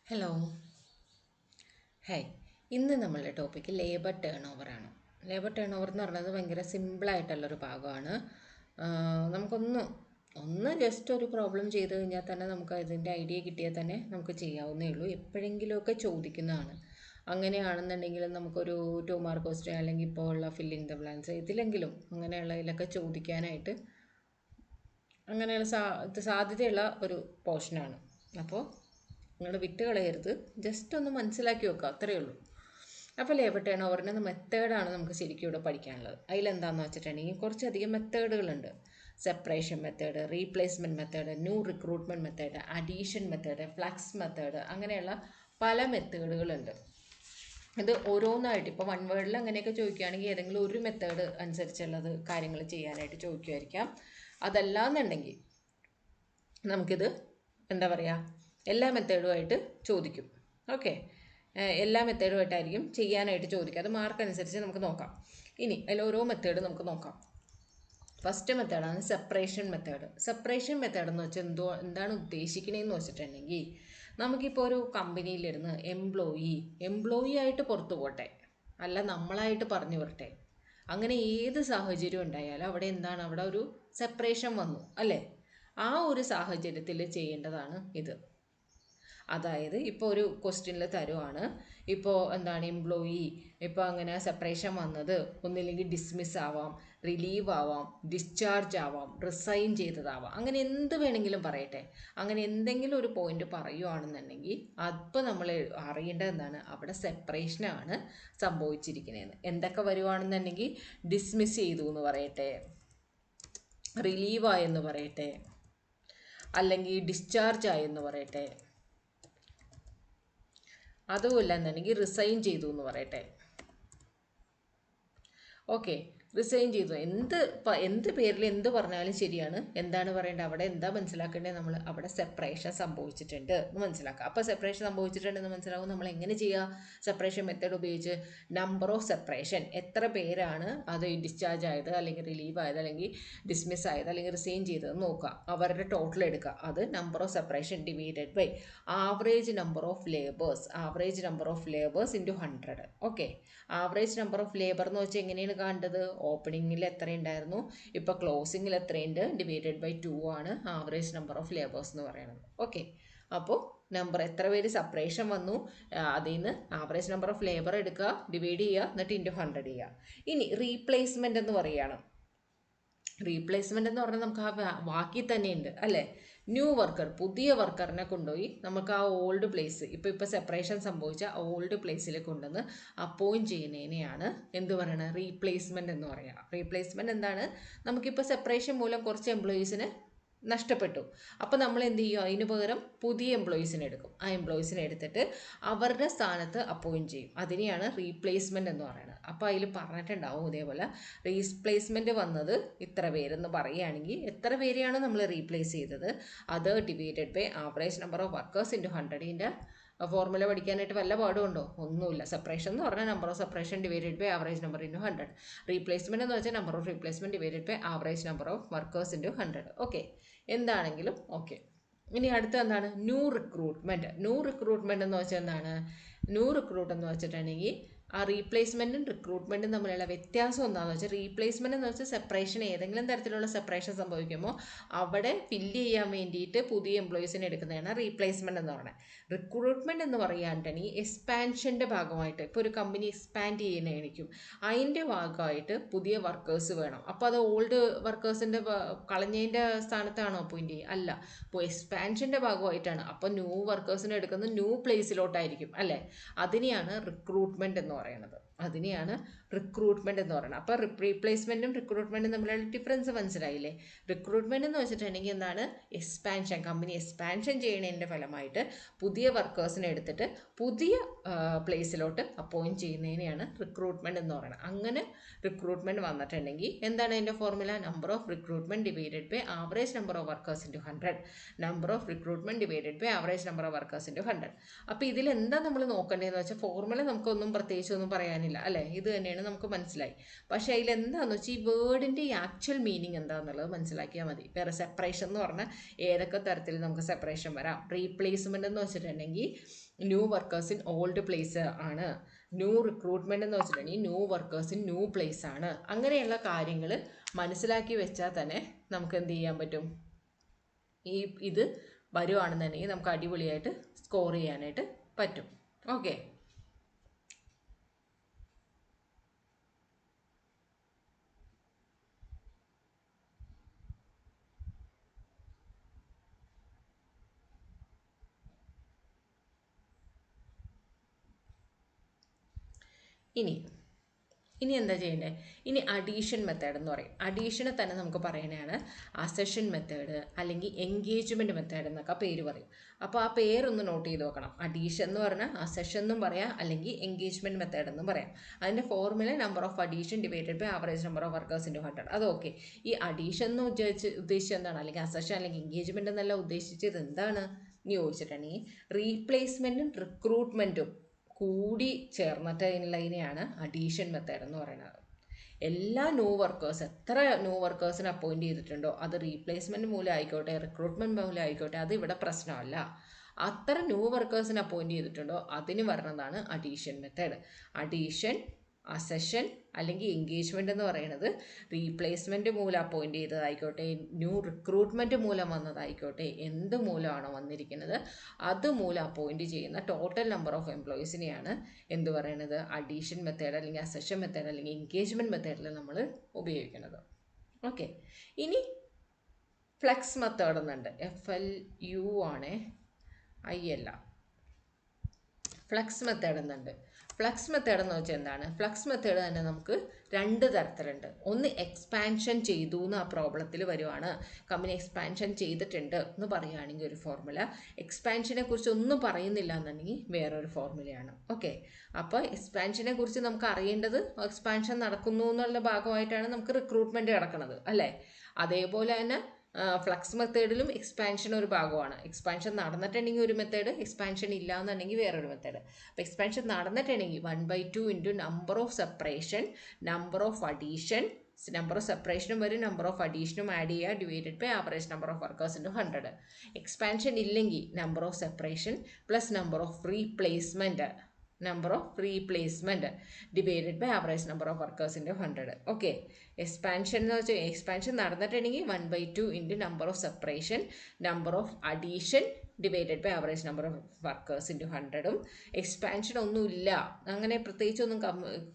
Hello. Hi. ഇന്ന് നമ്മളുടെ topic labour turn ഓവറാണ്. ലേബർ ടേൺ ഓവർ എന്ന് പറയുന്നത് ഭയങ്കര സിമ്പിളായിട്ടുള്ളൊരു ഭാഗമാണ്. നമുക്കൊന്ന് ജസ്റ്റ് ഒരു പ്രോബ്ലം ചെയ്ത് കഴിഞ്ഞാൽ തന്നെ നമുക്ക് അതിൻ്റെ ഐഡിയ കിട്ടിയാൽ തന്നെ നമുക്ക് ചെയ്യാവുന്നേ ഉള്ളൂ. എപ്പോഴെങ്കിലുമൊക്കെ ചോദിക്കുന്നതാണ്. അങ്ങനെയാണെന്നുണ്ടെങ്കിൽ നമുക്കൊരു 2 മാർക്ക് ക്വസ്റ്റ്യൻ അല്ലെങ്കിൽ ഇപ്പോൾ ഉള്ള ഫില്ലിംഗ് ദ ബ്ലാങ്ക്സ് ഇതിലെങ്കിലും അങ്ങനെയുള്ളതിലൊക്കെ ചോദിക്കാനായിട്ട് അങ്ങനെയുള്ള സാധ്യതയുള്ള ഒരു പോർഷനാണ്. അപ്പോൾ നിങ്ങൾ വിട്ട് കളയരുത്, ജസ്റ്റ് ഒന്ന് മനസ്സിലാക്കി വെക്കുക, അത്രയേ ഉള്ളൂ. അപ്പോൾ ലേബർ ടേൺ ഓവറിൻ്റെ മെത്തേഡാണ് നമുക്ക് ശരിക്കും ഇവിടെ പഠിക്കാനുള്ളത്. അതിലെന്താണെന്ന് വെച്ചിട്ടുണ്ടെങ്കിൽ കുറച്ചധികം മെത്തേഡുകളുണ്ട്. Separation method, replacement method, new recruitment method, addition method, flux method, അങ്ങനെയുള്ള പല മെത്തേഡുകളുണ്ട്. ഇത് ഓരോന്നായിട്ട് ഇപ്പോൾ വൺ വേർഡിൽ അങ്ങനെയൊക്കെ ചോദിക്കുകയാണെങ്കിൽ ഏതെങ്കിലും ഒരു മെത്തേഡ് അനുസരിച്ചുള്ളത് കാര്യങ്ങൾ ചെയ്യാനായിട്ട് ചോദിക്കുമായിരിക്കാം. അതല്ലാന്നുണ്ടെങ്കിൽ നമുക്കിത് എന്താ പറയുക, എല്ലാ മെത്തേഡുമായിട്ട് ചോദിക്കും. ഓക്കെ, എല്ലാ മെത്തേഡുമായിട്ടായിരിക്കും ചെയ്യാനായിട്ട് ചോദിക്കുക. അത് മാർക്ക് അനുസരിച്ച് നമുക്ക് നോക്കാം. ഇനി അതിൽ ഓരോ മെത്തേഡ് നമുക്ക് നോക്കാം. ഫസ്റ്റ് മെത്തേഡാണ് സെപ്പറേഷൻ മെത്തേഡ്. സെപ്പറേഷൻ മെത്തേഡ് എന്ന് വെച്ചാൽ എന്താണ് ഉദ്ദേശിക്കണതെന്ന് വെച്ചിട്ടുണ്ടെങ്കിൽ, നമുക്കിപ്പോൾ ഒരു കമ്പനിയിലിരുന്ന് എംപ്ലോയി ആയിട്ട് പുറത്തു പോട്ടെ, അല്ല നമ്മളായിട്ട് പറഞ്ഞു വരട്ടെ, അങ്ങനെ ഏത് സാഹചര്യം ഉണ്ടായാലും അവിടെ ഒരു സെപ്പറേഷൻ വന്നു അല്ലേ, ആ ഒരു സാഹചര്യത്തിൽ ചെയ്യേണ്ടതാണ് ഇത്. അതായത് ഇപ്പോൾ ഒരു ക്വസ്റ്റ്യനിൽ തരുവാണ്, ഇപ്പോൾ എംപ്ലോയി ഇപ്പോൾ അങ്ങനെ സെപ്പറേഷൻ വന്നത് ഒന്നില്ലെങ്കിൽ ഡിസ്മിസ് ആവാം, റിലീവ് ആവാം, ഡിസ്ചാർജ് ആവാം, റിസൈൻ ചെയ്തതാവാം, അങ്ങനെ എന്ത് വേണമെങ്കിലും പറയട്ടെ. അങ്ങനെ എന്തെങ്കിലും ഒരു പോയിന്റ് പറയുകയാണെന്നുണ്ടെങ്കിൽ അപ്പോൾ നമ്മൾ അറിയേണ്ടത് എന്താണ്, അവിടെ സെപ്പറേഷനാണ് സംഭവിച്ചിരിക്കുന്നതെന്ന്. എന്തൊക്കെ വരുവാണെന്നുണ്ടെങ്കിൽ ഡിസ്മിസ് ചെയ്തു എന്ന് പറയട്ടെ, റിലീവ് ആയെന്ന് പറയട്ടെ, അല്ലെങ്കിൽ ഡിസ്ചാർജ് ആയെന്ന് പറയട്ടെ, അതുമില്ല എന്നുണ്ടെങ്കിൽ റിസൈൻ ചെയ്തു എന്ന് പറയട്ടെ. ഓക്കെ, റിസൈൻ ചെയ്തു, എന്ത് പേരിൽ എന്ത് പറഞ്ഞാലും ശരിയാണ്. എന്താണ് പറയേണ്ടത്, അവിടെ എന്താ മനസ്സിലാക്കേണ്ടത്, നമ്മൾ അവിടെ സെപ്പറേഷൻ സംഭവിച്ചിട്ടുണ്ട് എന്ന് മനസ്സിലാക്കുക. അപ്പോൾ സെപ്പറേഷൻ സംഭവിച്ചിട്ടുണ്ടെന്ന് മനസ്സിലാവും. നമ്മൾ എങ്ങനെ ചെയ്യുക, സെപ്പറേഷൻ മെത്തേഡ് ഉപയോഗിച്ച് നമ്പർ ഓഫ് സെപ്പറേഷൻ, എത്ര പേരാണ് അത് ഡിസ്ചാർജ് ആയത് അല്ലെങ്കിൽ റിലീവ് ആയത് അല്ലെങ്കിൽ ഡിസ്മിസ് ആയത് അല്ലെങ്കിൽ റിസൈൻ ചെയ്തതെന്ന് നോക്കുക. അവരുടെ ടോട്ടൽ എടുക്കുക. അത് number of separation divided by average number of labours into 100. Okay, average number of labour എന്ന് വെച്ചാൽ എങ്ങനെയാണ് കണ്ടത്, ഓപ്പണിങ്ങിൽ എത്ര ഉണ്ടായിരുന്നു, ഇപ്പോൾ ക്ലോസിങ്ങിൽ എത്രയുണ്ട്, ഡിവൈഡഡ് ബൈ 2 ആണ് ആവറേജ് നമ്പർ ഓഫ് ലേബേഴ്സ് എന്ന് പറയുന്നത്. ഓക്കെ, അപ്പോൾ എത്ര പേര് സെപ്പറേഷൻ വന്നു, അതിൽ നിന്ന് ആവറേജ് നമ്പർ ഓഫ് ലേബർ എടുക്കുക, ഡിവൈഡ് ചെയ്യുക, എന്നിട്ട് ഇൻറ്റു 100 ചെയ്യുക. ഇനി റീപ്ലേസ്മെൻ്റ് എന്ന് പറയുകയാണ്. റീപ്ലേസ്മെൻ്റ് എന്ന് പറഞ്ഞാൽ നമുക്ക് ആ വാക്കിൽ തന്നെയുണ്ട് അല്ലേ. ന്യൂ വർക്കർ, പുതിയ വർക്കറിനെ കൊണ്ടുപോയി നമുക്ക് ആ ഓൾഡ് പ്ലേസ്, ഇപ്പോൾ സെപ്പറേഷൻ സംഭവിച്ച ഓൾഡ് പ്ലേസിൽ കൊണ്ടുവന്ന് അപ്പോയിൻറ്റ് ചെയ്യുന്നതിനെയാണ് എന്ത് പറയണത്, റീപ്ലേസ്മെൻ്റ് എന്ന് പറയുക. റീപ്ലേസ്മെൻ്റ് എന്താണ്, നമുക്കിപ്പോൾ സെപ്പറേഷൻ മൂലം കുറച്ച് എംപ്ലോയീസിന് നഷ്ടപ്പെട്ടു. അപ്പോൾ നമ്മൾ എന്ത് ചെയ്യും, അതിന് പകരം പുതിയ എംപ്ലോയീസിനെ എടുക്കും. ആ എംപ്ലോയീസിനെ എടുത്തിട്ട് അവരുടെ സ്ഥാനത്ത് അപ്പോയിൻറ്റ് ചെയ്യും. അതിനെയാണ് റീപ്ലേസ്മെൻ്റ് എന്ന് പറയുന്നത്. അപ്പോൾ അതിൽ പറഞ്ഞിട്ടുണ്ടാവും ഇതേപോലെ, റീപ്ലേസ്മെൻറ്റ് വന്നത് ഇത്ര പേരെന്ന് പറയുകയാണെങ്കിൽ എത്ര പേരെയാണ് നമ്മൾ റീപ്ലേസ് ചെയ്തത്, അത് divided by average number of workers into 100. Formula പഠിക്കാനായിട്ട് വല്ല പാടുണ്ടോ, ഒന്നുമില്ല. സെപ്പറേഷൻ എന്ന് പറഞ്ഞാൽ number of separation divided by average number into 100. Replacement എന്ന് വെച്ചാൽ number of replacement divided by average number of workers into 100. Okay, എന്താണെങ്കിലും ഓക്കെ. ഇനി അടുത്ത എന്താണ്, ന്യൂ റിക്രൂട്ട്മെൻറ്റ് എന്ന് വെച്ചാൽ എന്താണ്, ന്യൂ റിക്രൂട്ട് എന്ന് വെച്ചിട്ടുണ്ടെങ്കിൽ ആ റീപ്ലേസ്മെൻറ്റും റിക്രൂട്ട്മെൻറ്റും തമ്മിലുള്ള വ്യത്യാസം എന്താണെന്ന് വെച്ചാൽ, റീപ്ലേസ്മെൻറ്റ് എന്ന് വെച്ചാൽ സെപ്പറേഷൻ, ഏതെങ്കിലും തരത്തിലുള്ള സെപ്പറേഷൻ സംഭവിക്കുമ്പോൾ അവിടെ ഫില്ല് ചെയ്യാൻ വേണ്ടിയിട്ട് പുതിയ എംപ്ലോയീസിനെ എടുക്കുന്നതാണ് റീപ്ലേസ്മെൻറ്റ് എന്ന് പറയുന്നത്. റിക്രൂട്ട്മെൻറ്റ് എന്ന് പറയുകയാണെങ്കിൽ എക്സ്പാൻഷൻ്റെ ഭാഗമായിട്ട്, ഇപ്പോൾ ഒരു കമ്പനി എക്സ്പാൻഡ് ചെയ്യുന്നതായിരിക്കും, അതിൻ്റെ ഭാഗമായിട്ട് പുതിയ വർക്കേഴ്സ് വേണം. അപ്പോൾ അത് ഓൾഡ് വർക്കേഴ്സിൻ്റെ കളഞ്ഞതിൻ്റെ സ്ഥാനത്താണോ അപ്പോയിൻറ്റ് ചെയ്യുക, അല്ല, ഇപ്പോൾ എക്സ്പാൻഷൻ്റെ ഭാഗമായിട്ടാണ്. അപ്പോൾ ന്യൂ വർക്കേഴ്സിനെ എടുക്കുന്നത് ന്യൂ പ്ലേസിലോട്ടായിരിക്കും അല്ലേ. അതിനെയാണ് റിക്രൂട്ട്മെൻറ്റ് എന്ന് പറയുന്നത്. അപ്പോൾ റീപ്ലേസ്മെൻറ്റും റിക്രൂട്ട്മെൻറ്റും തമ്മിലുള്ള ഡിഫറൻസ് മനസ്സിലായില്ലേ. റിക്രൂട്ട്മെൻറ്റ് എന്ന് വെച്ചിട്ടുണ്ടെങ്കിൽ എന്താണ്, എക്സ്പാൻഷൻ, കമ്പനി എക്സ്പാൻഷൻ ചെയ്യുന്നതിൻ്റെ ഫലമായിട്ട് പുതിയ വർക്കേഴ്സിനെ എടുത്തിട്ട് പുതിയ പ്ലേസിലോട്ട് അപ്പോയിൻറ്റ് ചെയ്യുന്നതിനെയാണ് റിക്രൂട്ട്മെൻറ്റ് എന്ന് പറയുന്നത്. അങ്ങനെ റിക്രൂട്ട്മെൻറ്റ് വന്നിട്ടുണ്ടെങ്കിൽ എന്താണ് അതിൻ്റെ formula, number of recruitment divided by average number of workers into 100. Number of recruitment divided by average number of workers into 100. അപ്പോൾ ഇതിലെന്താ നമ്മൾ നോക്കേണ്ടതെന്ന് വെച്ചാൽ, ഫോർമുല നമുക്കൊന്നും പ്രത്യേകിച്ചൊന്നും പറയാനില്ല. പറയാനില്ല അല്ലേ, ഇത് തന്നെയാണ് നമുക്ക് മനസ്സിലായി. പക്ഷേ അതിൽ എന്താണെന്ന് വെച്ചാൽ ഈ വേർഡിൻ്റെ ഈ ആക്ച്വൽ മീനിങ് എന്താണെന്നുള്ളത് മനസ്സിലാക്കിയാൽ മതി. വേറെ സെപ്പറേഷൻ എന്ന് പറഞ്ഞാൽ ഏതൊക്കെ തരത്തിൽ നമുക്ക് സെപ്പറേഷൻ വരാം. റീപ്ലേസ്മെൻ്റ് എന്ന് വെച്ചിട്ടുണ്ടെങ്കിൽ new workers in old place ആണ്. ന്യൂ റിക്രൂട്ട്മെൻറ്റ് എന്ന് വെച്ചിട്ടുണ്ടെങ്കിൽ new workers in new place ആണ്. അങ്ങനെയുള്ള കാര്യങ്ങൾ മനസ്സിലാക്കി വെച്ചാൽ തന്നെ നമുക്ക് എന്ത് ചെയ്യാൻ പറ്റും, ഇത് വരുവാണെന്നുണ്ടെങ്കിൽ നമുക്ക് അടിപൊളിയായിട്ട് സ്കോർ ചെയ്യാനായിട്ട് പറ്റും. ഓക്കെ, ഇനി എന്താ ചെയ്യേണ്ടത്? ഇനി അഡീഷൻ മെത്തേഡ് എന്ന് പറയും. അഡീഷനെ തന്നെ നമുക്ക് പറയണതാണ് അസഷൻ മെത്തേഡ് അല്ലെങ്കിൽ എൻഗേജ്മെൻറ്റ് മെത്തേഡ് എന്നൊക്കെ പേര് പറയും. അപ്പോൾ ആ പേരൊന്ന് നോട്ട് ചെയ്ത് വെക്കണം. അഡീഷൻ എന്ന് പറഞ്ഞാൽ അസഷൻ എന്നും പറയാം, അല്ലെങ്കിൽ എൻഗേജ്മെൻറ്റ് മെത്തേഡ് എന്നും പറയാം. അതിൻ്റെ formula number of addition divided by average number of workers into 100. അത് ഓക്കെ. ഈ അഡീഷൻ എന്ന് ഉദ്ദേശിച്ചത് എന്താണ്, അല്ലെങ്കിൽ അസഷൻ അല്ലെങ്കിൽ എൻഗേജ്മെൻറ്റ് എന്നല്ല ഉദ്ദേശിച്ചത് എന്താണ് എന്ന് ചോദിച്ചിട്ടുണ്ടെങ്കിൽ റീപ്ലേസ്മെൻറ്റും റിക്രൂട്ട്മെൻറ്റും കൂടി ചേർന്നിട്ടുള്ളതിനെയാണ് അഡീഷൻ മെത്തേഡ് എന്ന് പറയുന്നത്. എല്ലാ ന്യൂ വർക്കേഴ്സ്, എത്ര ന്യൂ വർക്കേഴ്സിന് അപ്പോയിൻറ്റ് ചെയ്തിട്ടുണ്ടോ അത് റീപ്ലേസ്മെൻറ്റ് മൂലം ആയിക്കോട്ടെ റിക്രൂട്ട്മെൻറ്റ് മൂലം ആയിക്കോട്ടെ, അത് ഇവിടെ പ്രശ്നമല്ല. അത്ര ന്യൂ വർക്കേഴ്സിന് അപ്പോയിൻറ്റ് ചെയ്തിട്ടുണ്ടോ അതിന് വരുന്നതാണ് അഡീഷൻ മെത്തേഡ്. അഡീഷൻ, അസഷൻ അല്ലെങ്കിൽ എൻഗേജ്മെൻ്റ് എന്ന് പറയുന്നത് റീപ്ലേസ്മെൻറ്റ് മൂലം അപ്പോയിൻറ്റ് ചെയ്തതായിക്കോട്ടെ, ന്യൂ റിക്രൂട്ട്മെൻറ്റ് മൂലം വന്നതായിക്കോട്ടെ, എന്ത് മൂലമാണോ വന്നിരിക്കുന്നത് അത് മൂലം അപ്പോയിൻറ്റ് ചെയ്യുന്ന ടോട്ടൽ നമ്പർ ഓഫ് എംപ്ലോയീസിനെയാണ് എന്ത് പറയുന്നത്, അഡീഷൻ മെത്തേഡ് അല്ലെങ്കിൽ അസഷൻ മെത്തേഡ് അല്ലെങ്കിൽ എൻഗേജ്മെൻറ്റ് മെത്തേഡിൽ നമ്മൾ ഉപയോഗിക്കുന്നത്. ഓക്കെ, ഇനി ഫ്ലെക്സ് മെത്തേഡ് എന്നുണ്ട്. FLU ആണേ, IL. ഫ്ലെക്സ് മെത്തേഡ് എന്നുണ്ട്. ഫ്ലെക്സ് മെത്തേഡ് എന്ന് വെച്ചാൽ എന്താണ്? ഫ്ലെക്സ് മെത്തേഡ് തന്നെ നമുക്ക് രണ്ട് തരത്തിലുണ്ട്. ഒന്ന് എക്സ്പാൻഷൻ ചെയ്തു എന്ന് ആ പ്രോബ്ലത്തിൽ വരുവാണ്. കമ്പനി എക്സ്പാൻഷൻ ചെയ്തിട്ടുണ്ട് എന്ന് പറയുകയാണെങ്കിൽ ഒരു ഫോർമുല, എക്സ്പാൻഷനെ കുറിച്ച് ഒന്നും പറയുന്നില്ല എന്നുണ്ടെങ്കിൽ വേറൊരു ഫോർമുലയാണ്. ഓക്കെ, അപ്പോൾ എക്സ്പാൻഷനെ കുറിച്ച് നമുക്ക് അറിയേണ്ടത് എക്സ്പാൻഷൻ നടക്കുന്നു എന്നുള്ള ഭാഗമായിട്ടാണ് നമുക്ക് റിക്രൂട്ട്മെൻറ്റ് കിടക്കുന്നത് അല്ലേ. അതേപോലെ തന്നെ ഫ്ലക്സ് മെത്തേഡിലും എക്സ്പാൻഷൻ ഒരു ഭാഗമാണ്. എക്സ്പാൻഷൻ നടന്നിട്ടുണ്ടെങ്കിൽ ഒരു മെത്തേഡ്, എക്സ്പാൻഷൻ ഇല്ല എന്നുണ്ടെങ്കിൽ വേറൊരു മെത്തേഡ്. അപ്പോൾ എക്സ്പാൻഷൻ നടന്നിട്ടുണ്ടെങ്കിൽ 1/2 into number of separation, number of addition, number of സെപ്പറേഷനും വരും നമ്പർ ഓഫ് അഡീഷനും ആഡ് ചെയ്യുക divided by average number of workers into 100. Expansion ഇല്ലെങ്കിൽ number of separation plus number of replacement, number of replacement divided by average number of workers into 100. Okay, expansion എന്ന് വെച്ചാൽ expansion നടന്നിട്ടുണ്ടെങ്കിൽ 1/2 into number of separation, number of addition divided by average number of workers into 100ഉം. Expansion ഒന്നുമില്ല, അങ്ങനെ പ്രത്യേകിച്ചൊന്നും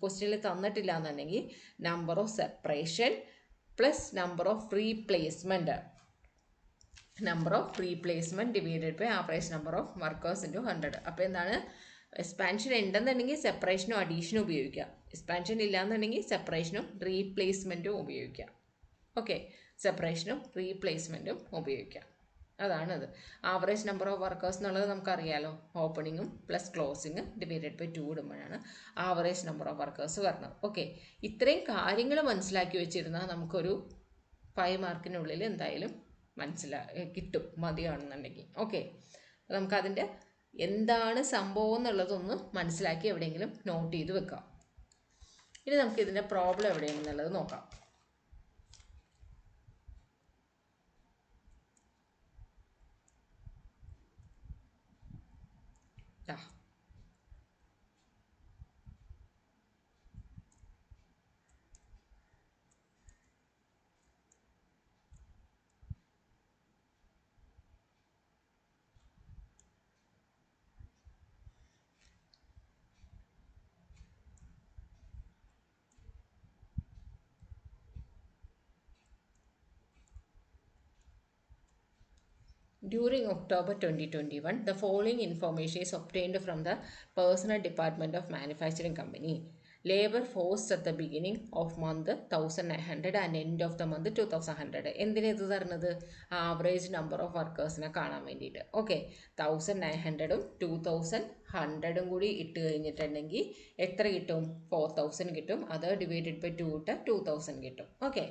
ക്വസ്റ്റ്യനിൽ തന്നിട്ടില്ല എന്നുണ്ടെങ്കിൽ number of separation plus number of replacement, number of replacement divided by average number of workers into 100. അപ്പോൾ എന്താണ്, expansion ഉണ്ടെന്നുണ്ടെങ്കിൽ സെപ്പറേഷനും അഡീഷനും ഉപയോഗിക്കാം, എക്സ്പാൻഷൻ ഇല്ലയെന്നുണ്ടെങ്കിൽ സെപ്പറേഷനും റീപ്ലേസ്മെൻറ്റും ഉപയോഗിക്കാം. ഓക്കെ, സെപ്പറേഷനും റീപ്ലേസ്മെൻറ്റും ഉപയോഗിക്കാം. അതാണത്. ആവറേജ് നമ്പർ ഓഫ് വർക്കേഴ്സ് എന്നുള്ളത് നമുക്കറിയാലോ, ഓപ്പണിങ്ങും പ്ലസ് ക്ലോസിങ് ഡിവൈഡഡ് ബൈ 2 ഇടുമ്പോഴാണ് ആവറേജ് നമ്പർ ഓഫ് വർക്കേഴ്സ് വരുന്നത്. ഓക്കെ, ഇത്രയും കാര്യങ്ങൾ മനസ്സിലാക്കി വെച്ചിരുന്നാൽ നമുക്കൊരു 5 മാർക്കിനുള്ളിൽ എന്തായാലും കിട്ടും മതിയാണെന്നുണ്ടെങ്കിൽ. ഓക്കെ, നമുക്കതിൻ്റെ എന്താണ് സംഭവം എന്നുള്ളതൊന്ന് മനസ്സിലാക്കി എവിടെയെങ്കിലും നോട്ട് ചെയ്ത് വെക്കാം. ഇനി നമുക്ക് ഇതിൻ്റെ പ്രോബ്ലം എവിടെയാണെന്നുള്ളത് നോക്കാം. During October 2021, the following information is obtained from the Personnel Department of Manufacturing Company. Labor force at the beginning of month 1900 and end of the month 2100. എന്തിനാ ഇത് തരുന്നത്? ആവറേജ് നമ്പർ ഓഫ് വർക്കേഴ്സിനെ കാണാൻ വേണ്ടിയിട്ട്. ഓക്കെ, 1900ഉം 2100ഉം കൂടി ഇട്ട് കഴിഞ്ഞിട്ടുണ്ടെങ്കിൽ എത്ര കിട്ടും? 4000 കിട്ടും. അത് ഡിവൈഡഡ് ബൈ 2 ഇട്ട് 2000 കിട്ടും. Okay,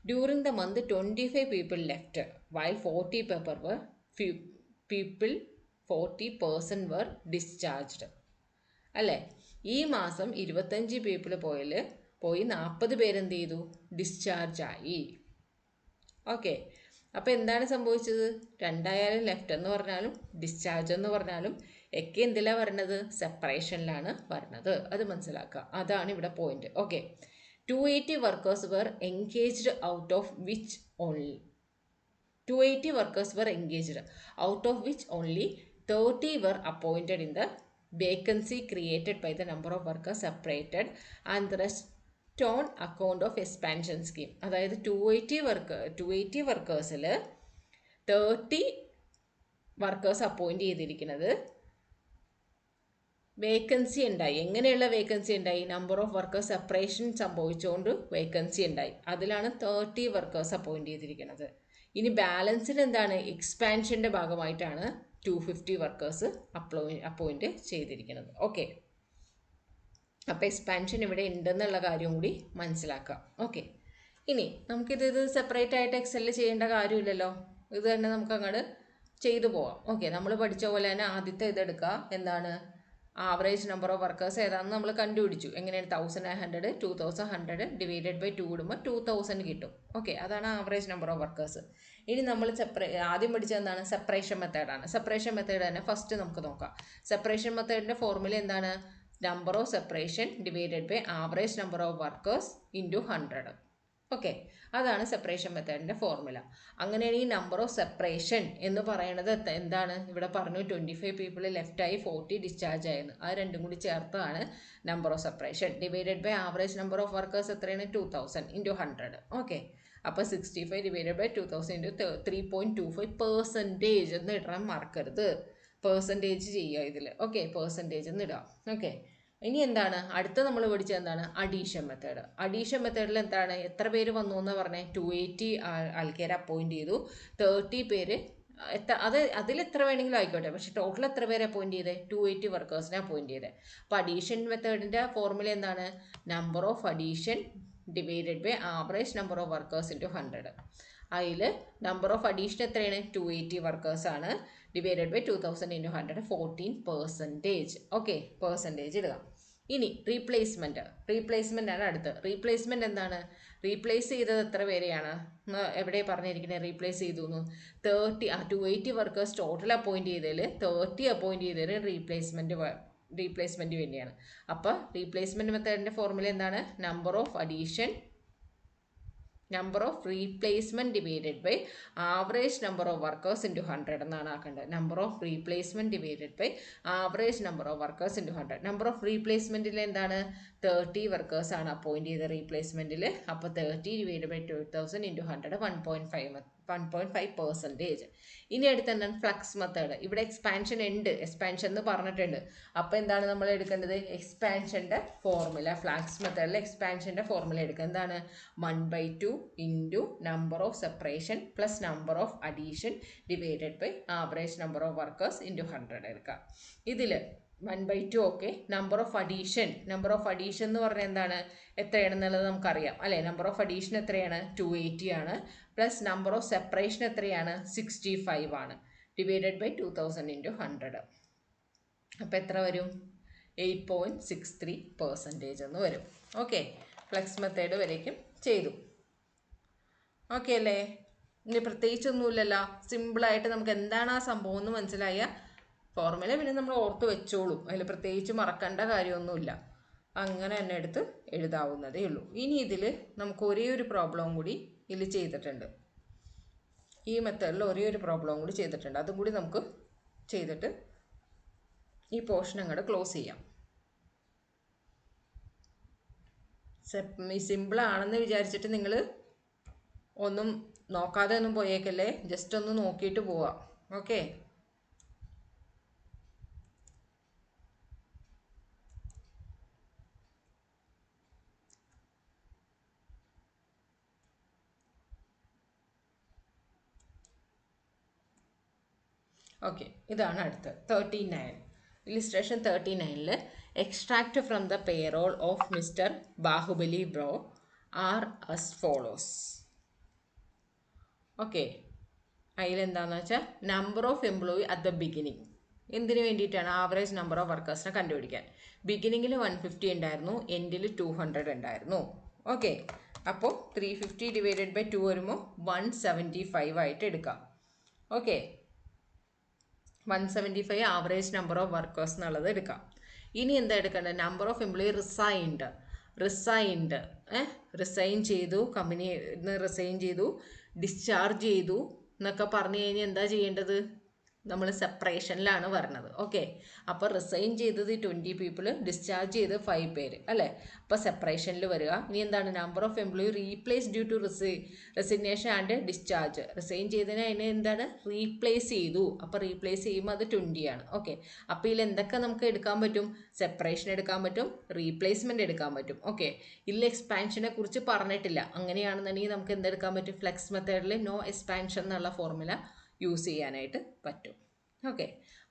during the month 25 people left while 40% were discharged. അല്ലേ? ഈ മാസം 25 പീപ്പിൾ പോയി 40 പേരെന്ത് ചെയ്തു? ഡിസ്ചാർജ് ആയി. ഓക്കെ, അപ്പോൾ എന്താണ് സംഭവിച്ചത്? രണ്ടായാലും ലെഫ്റ്റ് എന്ന് പറഞ്ഞാലും ഡിസ്ചാർജ് എന്ന് പറഞ്ഞാലും ഒക്കെ എന്തിലാണ് വരണത്? സെപ്പറേഷനിലാണ് വരണത്. അത് മനസ്സിലാക്കുക. അതാണ് ഇവിടെ point. Okay, 280 workers were engaged out of which only 280 workers were engaged, out of which only 30 were appointed in the vacancy created by the number of workers separated and the rest on account of expansion scheme. അതായത് 280 വർക്കേഴ്സിൽ 30 workers appoint ചെയ്തിരിക്കുന്നത് vacancy ഉണ്ടായി. എങ്ങനെയുള്ള vacancy ഉണ്ടായി? Number of workers separation സംഭവിച്ചുകൊണ്ട് vacancy ഉണ്ടായി. അതിലാണ് 30 workers appoint ചെയ്തിരിക്കുന്നത്. ഇനി ബാലൻസിൽ എന്താണ്? എക്സ്പാൻഷൻ്റെ ഭാഗമായിട്ടാണ് 250 വർക്കേഴ്സ് അപ്പോയിൻറ്റ് ചെയ്തിരിക്കുന്നത്. ഓക്കെ, അപ്പോൾ എക്സ്പാൻഷൻ ഇവിടെ ഉണ്ടെന്നുള്ള കാര്യം കൂടി മനസ്സിലാക്കുക. ഓക്കെ, ഇനി നമുക്കിത് സെപ്പറേറ്റ് ആയിട്ട് എക്സെല് ചെയ്യേണ്ട കാര്യമില്ലല്ലോ. ഇത് തന്നെ നമുക്ക് അങ്ങോട്ട് ചെയ്തു പോവാം. ഓക്കെ, നമ്മൾ പഠിച്ച പോലെ തന്നെ ആദ്യത്തെ ഇതെടുക്കുക. എന്താണ്? ആവറേജ് നമ്പർ ഓഫ് വർക്കേഴ്സ് ഏതാണെന്ന് നമ്മൾ കണ്ടുപിടിച്ചു. എങ്ങനെയാണ്? 1100 2100 ഡിവൈഡഡ് ബൈ 2 ഇടുമ്പോൾ 2000 കിട്ടും. ഓക്കെ, അതാണ് ആവറേജ് നമ്പർ ഓഫ് വർക്കേഴ്സ്. ഇനി നമ്മൾ ആദ്യം പഠിച്ചത് എന്താണ്? സെപ്പറേഷൻ മെത്തേഡാണ്. സെപ്പറേഷൻ മെത്തേഡ് തന്നെ ഫസ്റ്റ് നമുക്ക് നോക്കാം. സെപ്പറേഷൻ മെത്തേഡിൻ്റെ ഫോർമുല എന്താണ്? Number of separation divided by average number of workers into 100. Okay, അതാണ് സെപ്പറേഷൻ മെത്തേഡിൻ്റെ ഫോർമുല. അങ്ങനെയാണ് ഈ നമ്പർ ഓഫ് സെപ്പറേഷൻ എന്ന് പറയുന്നത് എന്താണ്? ഇവിടെ പറഞ്ഞു 25 പീപ്പിൾ ലെഫ്റ്റായി 40 ഡിസ്ചാർജ് ആയെന്ന്. അത് രണ്ടും കൂടി ചേർത്താണ് number of separation divided by average number of workers എത്രയാണ്? 2000 ഇൻറ്റു 100. ഓക്കെ, അപ്പോൾ 65 ഡിവൈഡഡ് ബൈ 2000 ഇൻറ്റു 3.25% എന്ന് ഇടാൻ മറക്കരുത്. പെർസെൻറ്റേജ് ചെയ്യുക ഇതിൽ. ഓക്കെ, പെർസെൻറ്റേജ് എന്ന് ഇടാം. ഓക്കെ, ഇനി എന്താണ് അടുത്ത നമ്മൾ പഠിച്ചത്? എന്താണ്? Addition method. അഡീഷൻ മെത്തേഡിൽ എന്താണ്? എത്ര പേര് വന്നു എന്ന് പറഞ്ഞാൽ 280 ആൾക്കാരെ അപ്പോയിൻറ്റ് ചെയ്തു. 30 പേര് അതിൽ എത്ര വേണമെങ്കിലും ആയിക്കോട്ടെ, പക്ഷേ ടോട്ടൽ എത്ര പേരെ അപ്പോയിൻറ്റ് ചെയ്തേ? 280 വർക്കേഴ്സിനെ അപ്പോയിൻറ്റ് ചെയ്തേ. അപ്പോൾ അഡീഷൻ മെത്തേഡിൻ്റെ ഫോർമുല എന്താണ്? Number of addition divided by average number of workers into 100. അതിൽ നമ്പർ ഓഫ് അഡീഷൻ എത്രയാണ്? 280 വർക്കേഴ്സാണ്. Divided by 2000 into 100 14%. Okay, percentage ഇടുക. ഇനി റീപ്ലേസ്മെൻ്റ് ആണ് അടുത്ത്. റീപ്ലേസ്മെൻറ്റ് എന്താണ്? റീപ്ലേസ് ചെയ്തത് എത്ര പേരെയാണ്? എവിടെ പറഞ്ഞിരിക്കുന്നത്? റീപ്ലേസ് ചെയ്തു എന്ന് 280 വർക്കേഴ്സ് ടോട്ടൽ അപ്പോയിൻറ്റ് ചെയ്തതിൽ 30 അപ്പോയിൻറ്റ് ചെയ്തതിൽ റീപ്ലേസ്മെൻറ്റ് വേണ്ടിയാണ്. അപ്പോൾ റീപ്ലേസ്മെൻറ്റ് മെത്തേഡിൻ്റെ ഫോർമുല എന്താണ്? Number of replacement divided by average number of workers into 100 എന്നാണ് ആക്കേണ്ടത്. Number of replacement divided by average number of workers into 100. Number of റീപ്ലേസ്മെൻറ്റിൽ എന്താണ്? 30 വർക്കേഴ്സാണ് അപ്പോയിൻറ്റ് ചെയ്ത റീപ്ലേസ്മെൻറ്റിൽ. അപ്പോൾ 30 ഡിവൈഡ് ബൈ 2000 ഇൻറ്റു 100 1.5%. ഇനി അടുത്ത് എന്താണ്? Flux method. ഇവിടെ എക്സ്പാൻഷൻ ഉണ്ട്, എക്സ്പാൻഷൻ എന്ന് പറഞ്ഞിട്ടുണ്ട്. അപ്പോൾ എന്താണ് നമ്മൾ എടുക്കേണ്ടത്? എക്സ്പാൻഷൻ്റെ ഫോർമുല. ഫ്ലക്സ് മെത്തേഡിൽ എക്സ്പാൻഷൻ്റെ ഫോർമുല എടുക്കുക. എന്താണ്? 1/2 into number of separation plus number of addition divided by average number of workers into 100 എടുക്കുക. ഇതിൽ 1/2 ഓക്കെ. നമ്പർ ഓഫ് അഡീഷൻ എന്ന് പറഞ്ഞാൽ എന്താണ്? എത്രയാണെന്നുള്ളത് നമുക്കറിയാം അല്ലേ? നമ്പർ ഓഫ് അഡീഷൻ എത്രയാണ്? 280 ആണ്. പ്ലസ് നമ്പർ ഓഫ് സെപ്പറേഷൻ എത്രയാണ്? 65 ആണ്. Divided by 2000 into 100. അപ്പോൾ എത്ര വരും? 8.63% എന്ന് വരും. ഓക്കെ, ഫ്ലെക്സ് മെത്തേഡ് വരേക്കും ചെയ്തു. ഓക്കെ അല്ലേ? ഇനി പ്രത്യേകിച്ചൊന്നുമില്ലല്ലോ. സിമ്പിളായിട്ട് നമുക്ക് എന്താണ് ആ സംഭവം എന്ന് മനസ്സിലായ ഫോർമുല പിന്നെ നമ്മൾ ഓർത്ത് വെച്ചോളും. അതിൽ പ്രത്യേകിച്ച് മറക്കേണ്ട കാര്യമൊന്നുമില്ല. അങ്ങനെ തന്നെ എടുത്ത് എഴുതാവുന്നതേ ഉള്ളൂ. ഇനി ഇതിൽ നമുക്ക് ഒരേ ഒരു പ്രോബ്ലം കൂടി ഇതിൽ ചെയ്തിട്ടുണ്ട്. ഈ മെത്തേഡിൽ ഒരേ ഒരു പ്രോബ്ലം കൂടി ചെയ്തിട്ടുണ്ട്. അതും കൂടി നമുക്ക് ചെയ്തിട്ട് ഈ പോർഷൻ അങ്ങോട്ട് ക്ലോസ് ചെയ്യാം. സിമ്പിളാണെന്ന് വിചാരിച്ചിട്ട് നിങ്ങൾ ഒന്നും നോക്കാതെ ഒന്നും പോയേക്കല്ലേ. ജസ്റ്റ് ഒന്ന് നോക്കിയിട്ട് പോവാം. ഓക്കെ, ഓക്കെ, ഇതാണ് അടുത്ത് 39. ഇലിസ്ട്രേഷൻ 39ൽ extract from the payroll of mister Bahubali bro are as follows. Okay, അതിലെന്താണെന്ന് വെച്ചാൽ number of employee at the beginning. എന്തിനു വേണ്ടിയിട്ടാണ്? ആവറേജ് നമ്പർ ഓഫ് വർക്കേഴ്സിനെ കണ്ടുപിടിക്കാൻ. ബിഗിനിങ്ങിൽ 150 ഉണ്ടായിരുന്നു, എൻഡിൽ 200 ഉണ്ടായിരുന്നു. ഓക്കെ, അപ്പോൾ 350 ഡിവൈഡഡ് ബൈ 2 വരുമ്പോൾ 175 ആയിട്ട് എടുക്കാം. Okay, 175 average number of workers എന്നുള്ളത് എടുക്കാം. ഇനി എന്താ എടുക്കേണ്ടത്? നമ്പർ ഓഫ് എംപ്ലോയി റിസൈൻ ചെയ്തു, കമ്പനിയിൽ നിന്ന് റിസൈൻ ചെയ്തു, ഡിസ്ചാർജ് ചെയ്തു എന്നൊക്കെ പറഞ്ഞു കഴിഞ്ഞാൽ എന്താ ചെയ്യേണ്ടത്? നമ്മൾ സെപ്പറേഷനിലാണ് പറഞ്ഞത്. ഓക്കെ, അപ്പോൾ റിസൈൻ ചെയ്തത് 20 പീപ്പിൾ, ഡിസ്ചാർജ് ചെയ്ത് 5 പേര് അല്ലേ? അപ്പോൾ സെപ്പറേഷനിൽ വരിക. ഇനി എന്താണ്? Number of employee replace due to resignation and discharge. Resign ചെയ്തതിന് അതിനെ എന്താണ്? റീപ്ലേസ് ചെയ്തു. അപ്പോൾ റീപ്ലേസ് ചെയ്യുമ്പോൾ അത് 20 ആണ്. ഓക്കെ, അപ്പോൾ ഇതിൽ എന്തൊക്കെ നമുക്ക് എടുക്കാൻ പറ്റും? സെപ്പറേഷൻ എടുക്കാൻ പറ്റും, റീപ്ലേസ്മെൻറ്റ് എടുക്കാൻ പറ്റും. ഓക്കെ, ഇതിൽ എക്സ്പാൻഷനെ കുറിച്ച് പറഞ്ഞിട്ടില്ല. അങ്ങനെയാണെന്നുണ്ടെങ്കിൽ നമുക്ക് എന്തെടുക്കാൻ പറ്റും? ഫ്ലെക്സ് മെത്തേഡിൽ നോ എക്സ്പാൻഷൻ എന്നുള്ള ഫോർമുല യൂസ് ചെയ്യാനായിട്ട് പറ്റും. ഓക്കെ,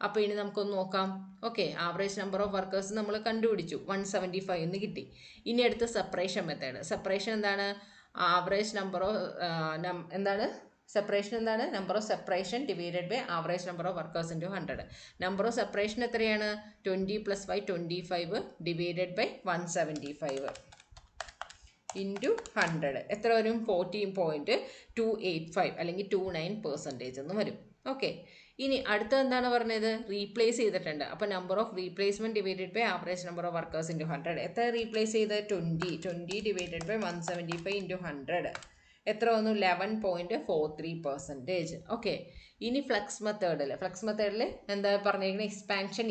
അപ്പോൾ ഇനി നമുക്കൊന്ന് നോക്കാം. Okay, average number of workers നമ്മൾ കണ്ടുപിടിച്ചു, 175 എന്ന് കിട്ടി. ഇനി അടുത്ത സെപ്പറേഷൻ മെത്തേഡ്. സെപ്പറേഷൻ എന്താണ്? ആവറേജ് നമ്പർ ഓഫ് എന്താണ് സെപ്പറേഷൻ? എന്താണ്? Number of separation divided by average number of workers into 100. Number of separation എത്രയാണ്? 20 + 5 25 ഡിവൈഡഡ് ബൈ 175 ഇൻറ്റു 100 എത്ര വരും? 14.285 അല്ലെങ്കിൽ 29% എന്ന് വരും. ഓക്കെ, ഇനി അടുത്തത് എന്താണ് പറഞ്ഞത്? റീപ്ലേസ് ചെയ്തിട്ടുണ്ട്. അപ്പോൾ number of replacement divided by average number of workers into 100. എത്ര റീപ്ലേസ് ചെയ്ത്? 20 ഡിവൈഡഡ് ബൈ 175 ഇൻറ്റു 100 എത്ര വന്നു? 11.43%. ഓക്കെ, ഇനി ഫ്ലെക്സ് മെത്തേഡിൽ എന്താ പറഞ്ഞിരിക്കുന്നത്? എക്സ്പാൻഷൻ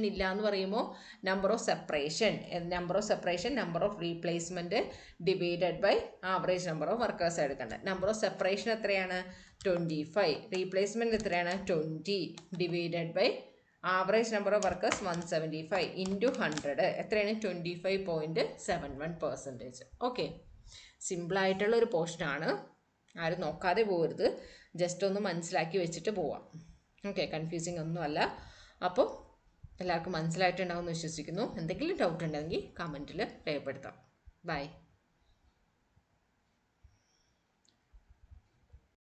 ഇല്ല എന്ന് പറയുമ്പോൾ number of separation number of replacement divided by average number of workers എടുക്കേണ്ടത്. നമ്പർ ഓഫ് സെപ്പറേഷൻ എത്രയാണ്? 25. റീപ്ലേസ്മെൻറ്റ് എത്രയാണ്? 20 divided by average number of workers 175 into 100 എത്രയാണ്? 25.71%. ഓക്കെ, സിമ്പിളായിട്ടുള്ളൊരു പോർഷനാണ്. ആരും നോക്കാതെ പോകരുത്, ജസ്റ്റ് ഒന്ന് മനസ്സിലാക്കി വെച്ചിട്ട് പോവാം. ഓക്കെ, കൺഫ്യൂസിങ് ഒന്നുമല്ല. അപ്പോൾ എല്ലാവർക്കും മനസ്സിലായിട്ടുണ്ടാവുമെന്ന് വിശ്വസിക്കുന്നു. എന്തെങ്കിലും ഡൗട്ട് ഉണ്ടെങ്കിൽ കമൻറ്റിൽ രേഖപ്പെടുത്താം. ബൈ.